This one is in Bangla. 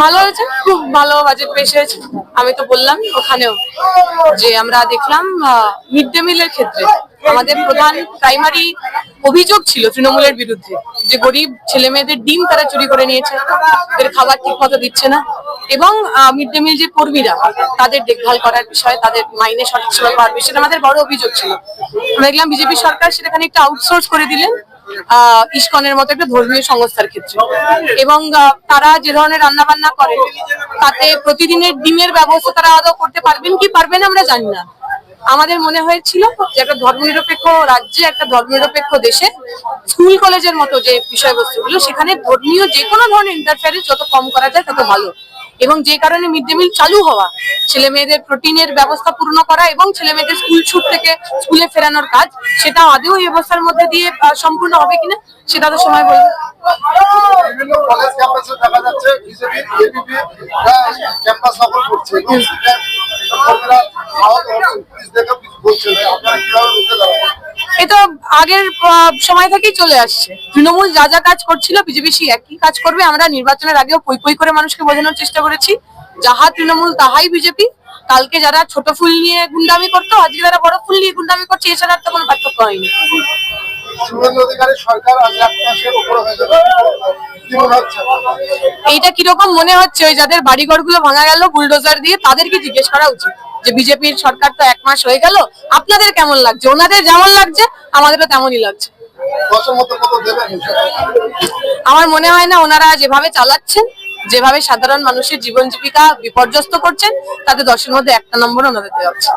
ভালো হয়েছে, খুব ভালো বাজেট পেশ হয়েছে। আমি তো বললাম ওখানেও যে আমরা দেখলাম মিড ডে মিলের ক্ষেত্রে আমাদের প্রধান প্রাইমারি অভিযোগ ছিল তৃণমূলের বিরুদ্ধে যে গরিব ছেলে মেয়েদের ডিম তারা চুরি করে নিয়েছে, তাদের খাবার ঠিক মতো দিচ্ছে না, এবং মিড ডে মিল যে কর্মীরা তাদের দেখভাল করার বিষয়, তাদের মাইনে সঠিক সেবা পাওয়ার বিষয়ে আমাদের বড় অভিযোগ ছিল। আমরা দেখলাম বিজেপি সরকার সেটা খানিকটা আউটসোর্স করে দিলেন ইসকনের মতো একটা ধর্মীয় সংস্থার ক্ষেত্রে, এবং তারা যে ধরনের রান্না বান্না করে তাতে প্রতিদিনের ডিমের ব্যবস্থা তারা আদৌ করতে পারবেন কি পারবেন আমরা জানি না। আমাদের মনে হয়েছিল যে একটা ধর্মনিরপেক্ষ রাজ্যে, একটা ধর্মনিরপেক্ষ দেশে স্কুল কলেজের মতো যে বিষয়বস্তুগুলো, সেখানে ধর্মীয় যে কোনো ধরনের ইন্টারফেয়ারেন্স যত কম করা যায় তত ভালো। এবং যে কারণে মিড ডে মিল চালু হওয়া, ছেলে মেয়েদের প্রোটিনের ব্যবস্থা পূর্ণ করা এবং ছেলে মেয়েদের স্কুল ছুট থেকে স্কুলে ফেরানোর কাজ, সেটা আদৌ এই অবস্থার মধ্যে দিয়ে সম্পূর্ণ হবে কিনা সেটা তো সময় বলবে। এটা আগের সময় থেকেই চলে আসছে। তৃণমূল যা যা কাজ করছিল বিজেপি সেই একই কাজ করবে। আমরা নির্বাচনের আগেও পই পই করে মানুষকে বোঝানোর চেষ্টা করেছি, যাহা তৃণমূল তাহাই বিজেপি। কালকে যারা ছোট ফুল নিয়ে গুন্ডামি করতো, আজকে যারা বড় ফুল নিয়ে গুন্ডামি করছে, এছাড়া তো কোনো পার্থক্য হয়নি। এইটা কিরকম মনে হচ্ছে? ওই যাদের বাড়িঘর গুলো ভাঙা গেল বুলডোজার দিয়ে, তাদেরকে জিজ্ঞেস করা উচিত যে বিজেপির সরকার তো 1 মাস হয়ে গেল, আপনাদের কেমন লাগছে? ওনাদের যেমন লাগছে আমাদেরও তেমনই লাগছে। আমার মনে হয় না ওনারা যেভাবে চালাচ্ছেন, যেভাবে সাধারণ মানুষের জীবন জীবিকা বিপর্যস্ত করছেন, তাতে 10-এর মধ্যে 1টা নম্বর ওনাদের দেওয়া হচ্ছে।